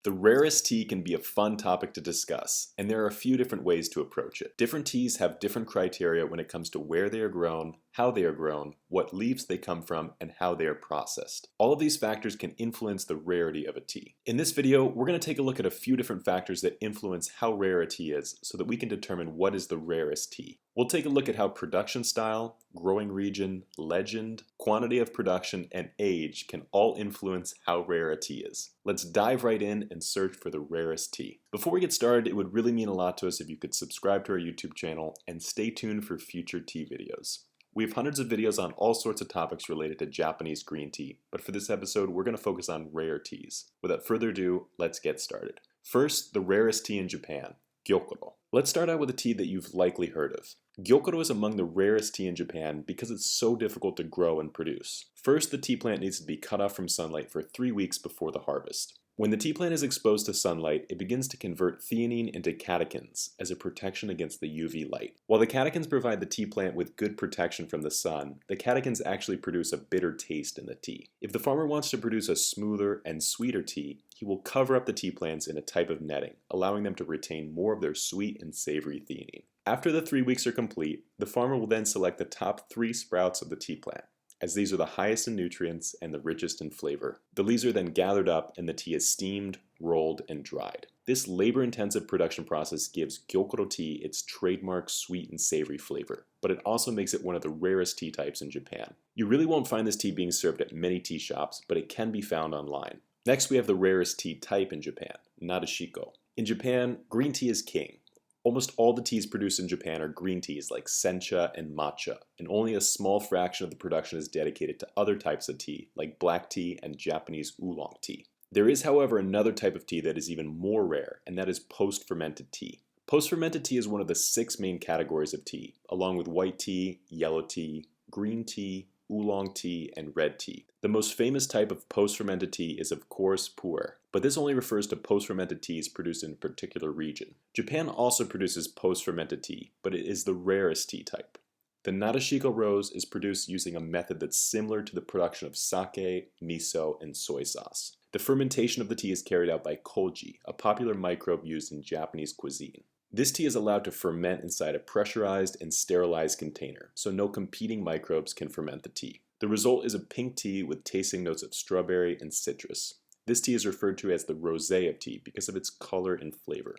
The rarest tea can be a fun topic to discuss, and there are a few different ways to approach it. Different teas have different criteria when it comes to where they are grown, how they are grown, what leaves they come from, and how they are processed. All of these factors can influence the rarity of a tea. In this video, we're going to take a look at a few different factors that influence how rare a tea is so that we can determine what is the rarest tea. We'll take a look at how production style, growing region, legend, quantity of production, and age can all influence how rare a tea is. Let's dive right in and search for the rarest tea. Before we get started, it would really mean a lot to us if you could subscribe to our YouTube channel and stay tuned for future tea videos. We have hundreds of videos on all sorts of topics related to Japanese green tea, but for this episode, we're going to focus on rare teas. Without further ado, let's get started. First, the rarest tea in Japan, Gyokuro. Let's start out with a tea that you've likely heard of. Gyokuro is among the rarest tea in Japan because it's so difficult to grow and produce. First, the tea plant needs to be cut off from sunlight for 3 weeks before the harvest. When the tea plant is exposed to sunlight, it begins to convert theanine into catechins as a protection against the UV light. While the catechins provide the tea plant with good protection from the sun, the catechins actually produce a bitter taste in the tea. If the farmer wants to produce a smoother and sweeter tea, he will cover up the tea plants in a type of netting, allowing them to retain more of their sweet and savory theanine. After the 3 weeks are complete, the farmer will then select the top 3 sprouts of the tea plant, as these are the highest in nutrients and the richest in flavor. The leaves are then gathered up and the tea is steamed, rolled, and dried. This labor-intensive production process gives Gyokuro tea its trademark sweet and savory flavor, but it also makes it one of the rarest tea types in Japan. You really won't find this tea being served at many tea shops, but it can be found online. Next, we have the rarest tea type in Japan, Nadeshiko. In Japan, green tea is king. Almost all the teas produced in Japan are green teas like sencha and matcha, and only a small fraction of the production is dedicated to other types of tea like black tea and Japanese oolong tea. There is, however, another type of tea that is even more rare, and that is post-fermented tea. Post-fermented tea is one of the 6 main categories of tea, along with white tea, yellow tea, green tea, oolong tea, and red tea. The most famous type of post-fermented tea is of course pu'er, but this only refers to post-fermented teas produced in a particular region. Japan also produces post-fermented tea, but it is the rarest tea type. The Nadeshiko rose is produced using a method that's similar to the production of sake, miso, and soy sauce. The fermentation of the tea is carried out by koji, a popular microbe used in Japanese cuisine. This tea is allowed to ferment inside a pressurized and sterilized container, so no competing microbes can ferment the tea. The result is a pink tea with tasting notes of strawberry and citrus. This tea is referred to as the rosé of tea because of its color and flavor.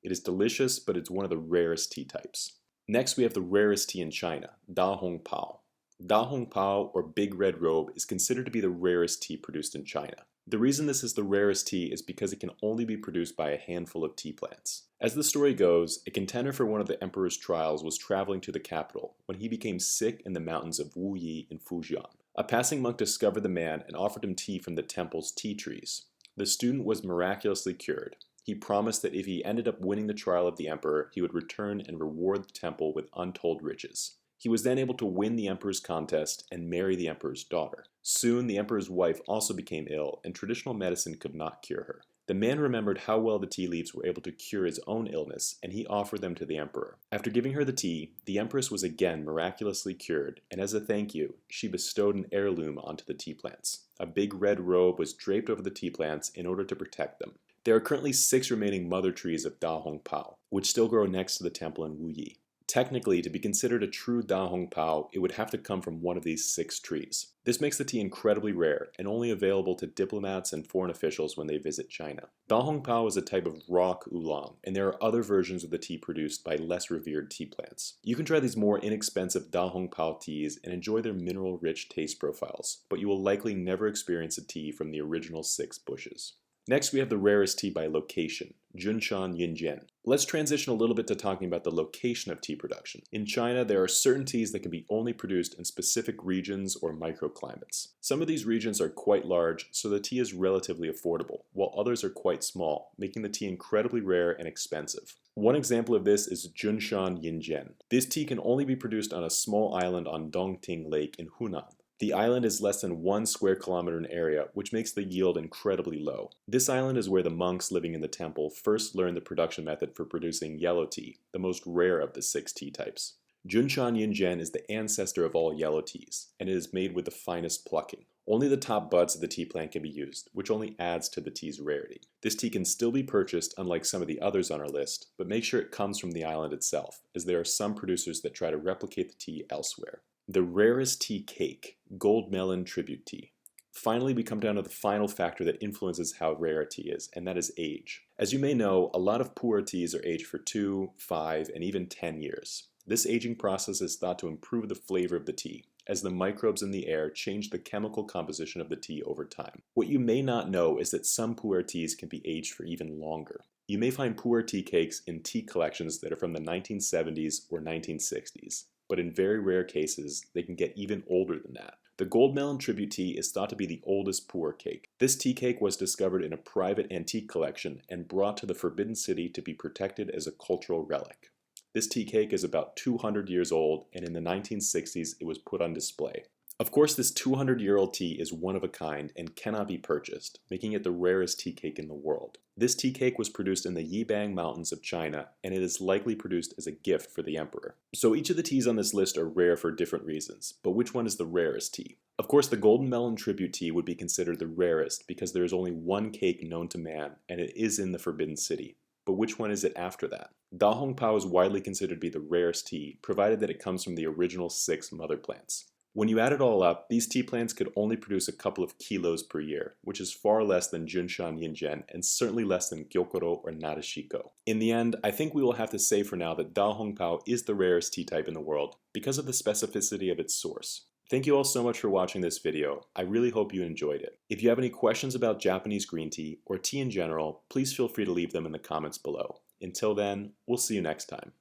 It is delicious, but it's one of the rarest tea types. Next, we have the rarest tea in China, Da Hong Pao. Da Hong Pao, or Big Red Robe, is considered to be the rarest tea produced in China. The reason this is the rarest tea is because it can only be produced by a handful of tea plants. As the story goes, a contender for one of the emperor's trials was traveling to the capital when he became sick in the mountains of Wuyi in Fujian. A passing monk discovered the man and offered him tea from the temple's tea trees. The student was miraculously cured. He promised that if he ended up winning the trial of the emperor, he would return and reward the temple with untold riches. He was then able to win the emperor's contest and marry the emperor's daughter. Soon, the emperor's wife also became ill, and traditional medicine could not cure her. The man remembered how well the tea leaves were able to cure his own illness, and he offered them to the emperor. After giving her the tea, the empress was again miraculously cured, and as a thank you, she bestowed an heirloom onto the tea plants. A big red robe was draped over the tea plants in order to protect them. There are currently 6 remaining mother trees of Da Hong Pao, which still grow next to the temple in Wuyi. Technically, to be considered a true Da Hong Pao, it would have to come from one of these 6 trees. This makes the tea incredibly rare and only available to diplomats and foreign officials when they visit China. Da Hong Pao is a type of rock oolong, and there are other versions of the tea produced by less revered tea plants. You can try these more inexpensive Da Hong Pao teas and enjoy their mineral-rich taste profiles, but you will likely never experience a tea from the original 6 bushes. Next, we have the rarest tea by location, Junshan Yinjian. Let's transition a little bit to talking about the location of tea production. In China, there are certain teas that can be only produced in specific regions or microclimates. Some of these regions are quite large, so the tea is relatively affordable, while others are quite small, making the tea incredibly rare and expensive. One example of this is Junshan Yinjian. This tea can only be produced on a small island on Dongting Lake in Hunan. The island is less than 1 square kilometer in area, which makes the yield incredibly low. This island is where the monks living in the temple first learned the production method for producing yellow tea, the most rare of the 6 tea types. Junshan Yinjian is the ancestor of all yellow teas, and it is made with the finest plucking. Only the top buds of the tea plant can be used, which only adds to the tea's rarity. This tea can still be purchased, unlike some of the others on our list, but make sure it comes from the island itself, as there are some producers that try to replicate the tea elsewhere. The rarest tea cake, gold melon tribute tea. Finally, we come down to the final factor that influences how rare a tea is, and that is age. As you may know, a lot of pu'er teas are aged for 2, 5, and even 10 years. This aging process is thought to improve the flavor of the tea, as the microbes in the air change the chemical composition of the tea over time. What you may not know is that some pu'er teas can be aged for even longer. You may find pu'er tea cakes in tea collections that are from the 1970s or 1960s, but in very rare cases, they can get even older than that. The gold melon tribute tea is thought to be the oldest pu'er cake. This tea cake was discovered in a private antique collection and brought to the Forbidden City to be protected as a cultural relic. This tea cake is about 200 years old, and in the 1960s it was put on display. Of course, this 200-year-old tea is one of a kind and cannot be purchased, making it the rarest tea cake in the world. This tea cake was produced in the Yibang Mountains of China, and it is likely produced as a gift for the emperor. So each of the teas on this list are rare for different reasons, but which one is the rarest tea? Of course, the golden melon tribute tea would be considered the rarest because there is only one cake known to man, and it is in the Forbidden City. But which one is it after that? Da Hong Pao is widely considered to be the rarest tea, provided that it comes from the original 6 mother plants. When you add it all up, these tea plants could only produce a couple of kilos per year, which is far less than Junshan Yinjian and certainly less than Gyokuro or Nadeshiko. In the end, I think we will have to say for now that Da Hong Pao is the rarest tea type in the world because of the specificity of its source. Thank you all so much for watching this video. I really hope you enjoyed it. If you have any questions about Japanese green tea or tea in general, please feel free to leave them in the comments below. Until then, we'll see you next time.